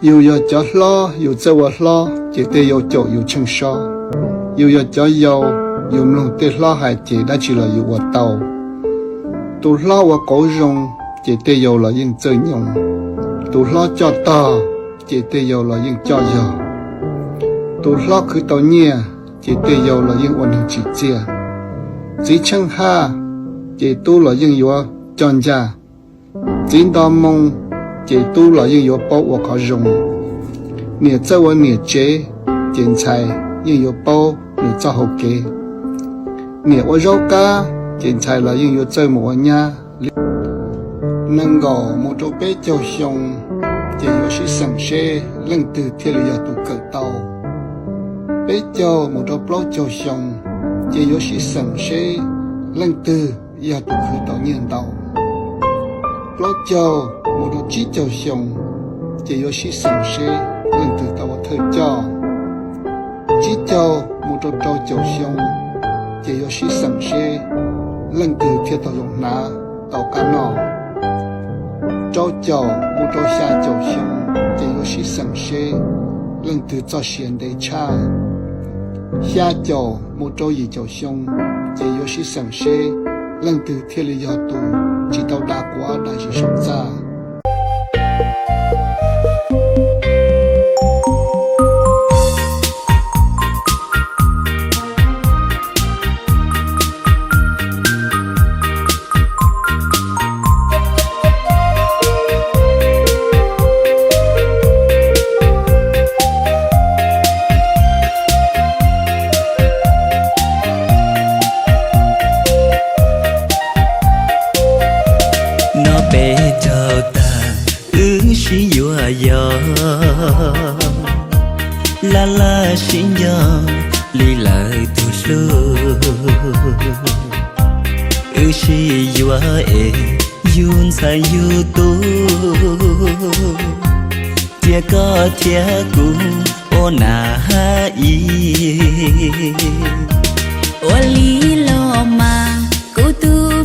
yêu giờ cho lo yêu cho vợ lo chỉ để yêu chỗ yêu chân so yêu giờ cho yêu lòng để lo hay chỉ đã chỉ là yêu vợ tàu tu lo vợ cổ rong chỉ để yêu là những chơi nhung tu lo cho ta chỉ để yêu là những cho giờ tu lo cứ tao nhẹ chỉ để yêu là những ổn định chỉ chia chỉ chân ha chỉ tu là những yêu chọn ra chỉ đau mong chỉ tu là những yếu bảo và có dùng, nhẹ cho và nhẹ chế, tiền tài những yếu bảo nhẹ cho hậu kế, nhẹ và rau cá, tiền tài là những yếu chơi một nhà, nâng gò một chỗ bé châu sông, chỉ yếu sĩ sẵn xe, lần từ thiên lý tụ cỡ tàu, bé châu một chỗ bao châu sông, chỉ yếu sĩ sẵn xe, lần từ giờ tụ cỡ tàu nhiên tàu. Lo cho một đôi chỉ cho xong chỉ có sĩ sẵn sẽ lần từ tàu thời cho chỉ cho một đôi trâu cho xong chỉ có sĩ sẵn sẽ lần từ thiết tàu dùng ná tàu cá nọ trâu cho một đôi xa cho xong chỉ có sĩ sẵn sẽ lần từ cho xiên để cha xa cho một đôi gì cho xong chỉ có sĩ sẵn sẽ lần từ thiết lý do tù chỉ tàu đã quá đã chỉ sống ra la la xin nhờ lì lại tu lơ si yua e yun sa yu tu tia có tia cu o na i o li lo ma cu tu